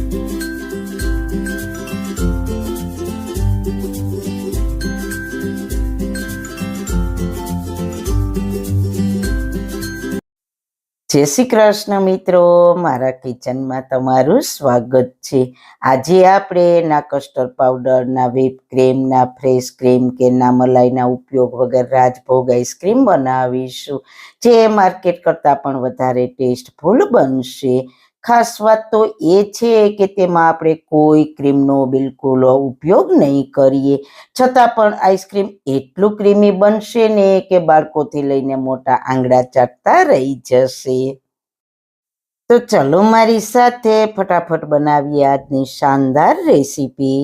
જય શ્રી કૃષ્ણ મિત્રો, મારા કિચનમાં તમારું સ્વાગત છે। આજે આપણે ના કસ્ટર્ડ પાવડર, ના વ્હીપ ક્રીમ, ના ફ્રેશ ક્રીમ કે ના મલાઈના ઉપયોગ વગર રાજભોગ આઈસ્ક્રીમ બનાવીશું, જે માર્કેટ કરતાં પણ વધારે ટેસ્ટફુલ બનશે। ખાસ વાત તો એ છે કે તેમાં આપણે કોઈ ક્રીમનો બિલકુલ ઉપયોગ નહીં કરીએ, છતાં પણ આઈસ્ક્રીમ એટલું ક્રીમી બનશે ને કે બાળકોથી લઈને મોટા આંગળા ચાટતા રહી જશે। તો ચલો મારી સાથે ફટાફટ બનાવીએ આજની શાનદાર રેસીપી।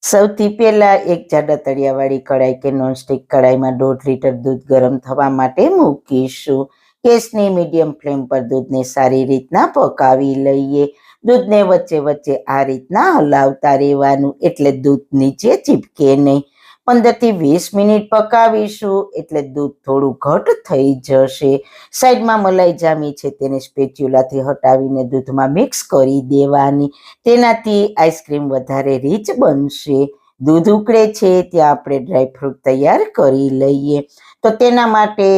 સૌથી પહેલા એક જાડા તળિયાવાળી કઢાઈ કે નોનસ્ટિક કઢાઈમાં 1.5 લીટર દૂધ ગરમ થવા માટે મૂકીશું। ગેસની મીડિયમ ફ્લેમ પર દૂધને સારી રીતના પકાવી લઈએ। દૂધને વચ્ચે વચ્ચે આ રીતના હલાવતા રહેવાનું, એટલે દૂધ નીચે ચીપકે નહીં। 15 થી 20 મિનિટ પકાવીશું એટલે દૂધ થોડું ઘટ થઈ જશે। સાઈડમાં મલાઈ જામી છે તેને સ્પેચ્યુલાથી હટાવીને દૂધમાં મિક્સ કરી દેવાની, તેનાથી આઈસ્ક્રીમ વધારે રીચ બનશે। દૂધ ઉકળે છે ત્યાં આપણે ડ્રાયફ્રૂટ તૈયાર કરી લઈએ। તો તેના માટે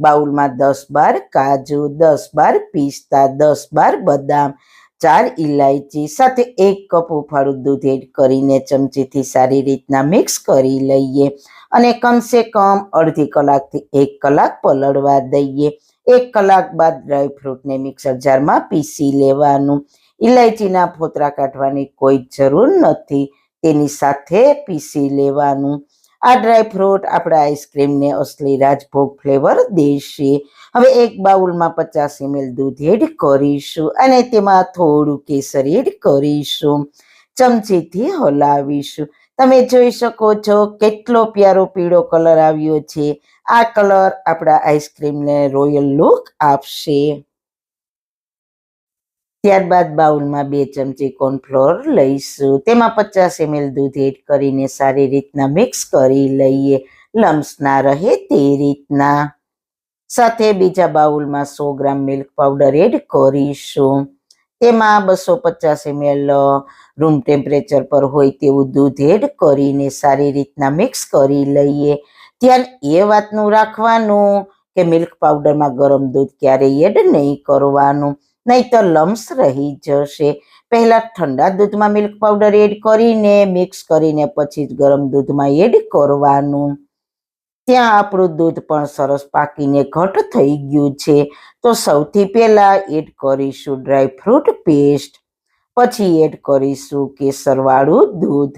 બાઉલમાં 10-12 કાજુ, 10-12 પિસ્તા, 10-12 બદામ, 4 ઇલાયચી સાથે 1 કપ હુંફાળું દૂધ એડ કરીને ચમચીથી સારી રીતના મિક્સ કરી લઈએ અને કમસે કમ અડધી કલાકથી 1 કલાક પલળવા દઈએ। 1 કલાક બાદ ડ્રાયફ્રૂટને મિક્સર જારમાં પીસી લેવાનું। ઇલાયચીના ફોતરા કાઢવાની કોઈ જરૂર નથી, તેની સાથે પીસી લેવાનું। આ ડ્રાયફ્રૂટ આપણા આઈસ્ક્રીમને અસલી રાજભોગ ફ્લેવર દેશે। હવે એક બાઉલમાં 50 ml દૂધ એડ કરીશું અને તેમાં થોડું કેસર એડ કરીશું। ચમચીથી હલાવીશું। તમે જોઈ શકો છો કેટલો પ્યારો પીળો કલર આવ્યો છે। આ કલર આપણા આઈસ્ક્રીમને રોયલ લુક આપશે। ત્યારબાદ બાઉલમાં 2 ચમચી કોર્નફ્લોર લઈશું, તેમાં 50 ml દૂધ એડ કરીને સારી રીતના મિક્સ કરી લઈએ, લમ્સ ના રહે તે રીતના। સાથે બીજા બાઉલમાં 100 ગ્રામ મિલ્ક પાવડર એડ કરીશું। તેમાં 250 ml રૂમ ટેમ્પરેચર પર હોય તેવું દૂધ એડ કરીને સારી રીતના મિક્સ કરી લઈએ। ધ્યાન એ વાતનું રાખવાનું કે મિલ્ક પાવડરમાં ગરમ દૂધ ક્યારેય એડ નહીં કરવાનું, નહીં તો લમ્સ રહી જશે। પહેલા ઠંડા દૂધમાં મિલ્ક પાવડર એડ કરીને મિક્સ કરીને પછી જ ગરમ દૂધમાં એડ કરવાનું। ત્યાં આપણું દૂધ પણ સરસ પાકીને ઘટ થઈ ગયું છે। તો સૌથી પહેલા એડ કરીશું ડ્રાયફ્રૂટ પેસ્ટ, પછી એડ કરીશું કેસરવાળું દૂધ,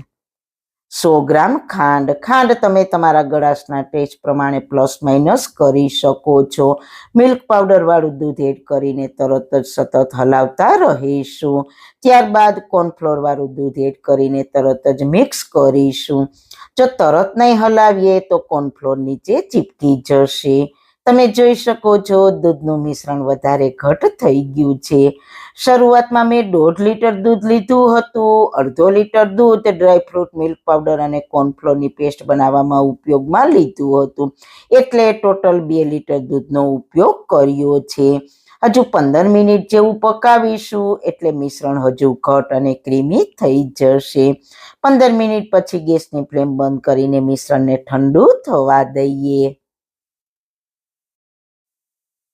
100 ગ્રામ ખાંડ। ખાંડ તમે તમારા ગળાશના ટેસ્ટ પ્રમાણે પ્લસ માઇનસ કરી શકો છો। મિલ્ક પાવડર વાળું દૂધ એડ કરીને તરત જ સતત હલાવતા રહીશું। ત્યારબાદ કોર્નફ્લોર વાળું દૂધ એડ કરીને તરત જ મિક્સ કરીશું। જો તરત નહીં હલાવીએ તો કોર્નફ્લોર નીચે ચીપકી જશે। તમે જોઈ શકો છો દૂધનું મિશ્રણ વધારે ઘટ થઈ ગયું છે। શરૂઆતમાં મેં 1.5 લીટર દૂધ લીધું હતું। અડધો લીટર દૂધ ડ્રાયફ્રૂટ, મિલ્ક પાવડર અને કોર્નફ્લોરની પેસ્ટ બનાવવામાં ઉપયોગમાં લીધું હતું, એટલે ટોટલ 2 લીટર દૂધનો ઉપયોગ કર્યો છે। હજુ 15 મિનિટ જેવું પકાવીશું એટલે મિશ્રણ હજુ ઘટ અને ક્રીમી થઈ જશે। 15 મિનિટ પછી ગેસની ફ્લેમ બંધ કરીને મિશ્રણને ઠંડુ થવા દઈએ।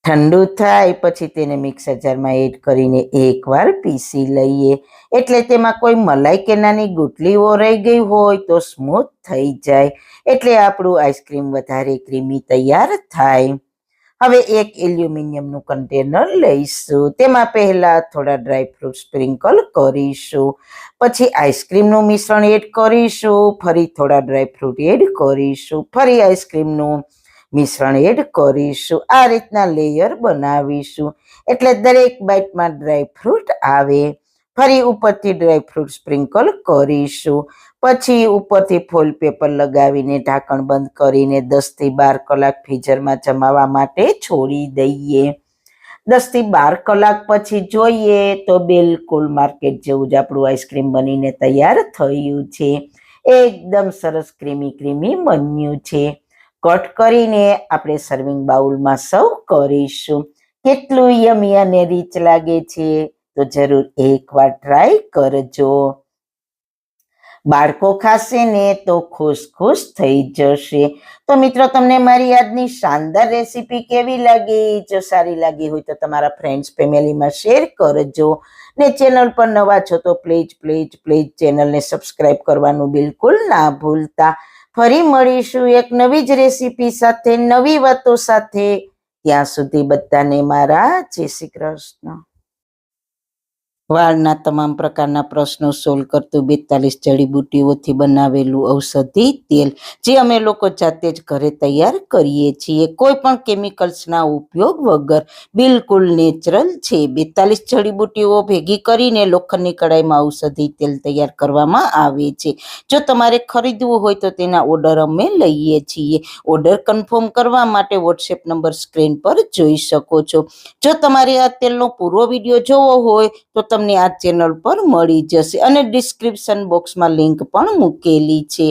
ઠંડુ થાય પછી તેને મિક્સર જારમાં એડ કરીને એકવાર પીસી લઈએ, એટલે તેમાં કોઈ મલાઈ કે નાની ગુટલીઓ રહી ગઈ હોય તો સ્મૂથ થઈ જાય, એટલે આપણું આઈસ્ક્રીમ વધારે ક્રીમી તૈયાર થાય। હવે એક એલ્યુમિનિયમનું કન્ટેનર લઈશું, તેમાં પહેલા થોડા ડ્રાયફ્રૂટ સ્પ્રિંકલ કરીશું, પછી આઈસ્ક્રીમનું મિશ્રણ એડ કરીશું, ફરી થોડા ડ્રાયફ્રૂટ એડ કરીશું, ફરી આઈસ્ક્રીમનું મિશ્રણ એડ કરીશું। આ રીતના લેયર બનાવીશું એટલે દરેક બાઈટમાં ડ્રાયફ્રૂટ આવે। ફરી ઉપરથી ડ્રાયફ્રૂટ સ્પ્રિંકલ કરીશું, પછી ઉપરથી ફોઇલ પેપર લગાવીને ઢાંકણ બંધ કરીને 10 થી 12 કલાક ફ્રીઝરમાં જમાવવા માટે છોડી દઈએ। 10 થી 12 કલાક પછી જોઈએ તો બિલકુલ માર્કેટ જેવું જ આપણું આઈસ્ક્રીમ બનીને તૈયાર થયું છે। એકદમ સરસ ક્રીમી ક્રીમી બન્યું છે। કટ કરીને આપણે સર્વિંગ બાઉલમાં સર્વ કરીશું। કેટલું યમી અને રીચ લાગે છે તો જરૂર એકવાર ટ્રાય કરજો. બાળકો ખાશે ને તો ખુશ ખુશ થઈ જશે. તો મિત્રો, તમને મારી આજની શાનદાર રેસીપી કેવી લાગી? જો સારી લાગી હોય તો તમારા ફ્રેન્ડ્સ ફેમિલીમાં શેર કરજો. ને ચેનલ પર નવા છો તો પ્લીઝ પ્લીઝ પ્લીઝ ચેનલને સબસ્ક્રાઇબ કરવાનું બિલકુલ ના ભૂલતા. ફરી મળીશું એક નવી જ રેસીપી સાથે, નવી વાતો સાથે. ત્યાં સુધી બધાને મારા જય શ્રી કૃષ્ણ. વાળના તમામ પ્રકારના પ્રશ્નો સોલ્વ કરતું 42 જડીબુટ્ટીઓથી બનાવેલું ઔષધિ તેલ, જે અમે લોકો જાતે જ ઘરે તૈયાર કરીએ છીએ, કોઈ પણ કેમિકલ્સના ઉપયોગ વગર, બિલકુલ નેચરલ છે. 42 જડીબુટ્ટીઓ ભેગી કરીને લોખંડની કડાઈમાં ઔષધિ તેલ તૈયાર કરવામાં આવે છે. જો તમારે ખરીદવું હોય તો તેના ઓર્ડર અમે લઈએ છીએ. ઓર્ડર કન્ફર્મ કરવા માટે વોટ્સએપ નંબર સ્ક્રીન પર જોઈ શકો છો. જો તમારે આ તેલનો પૂરો વિડીયો જોવો હોય તો તમને આ ચેનલ પર મળી જશે અને ડિસ્ક્રિપ્શન બોક્સમાં લિંક પણ મૂકેલી છે.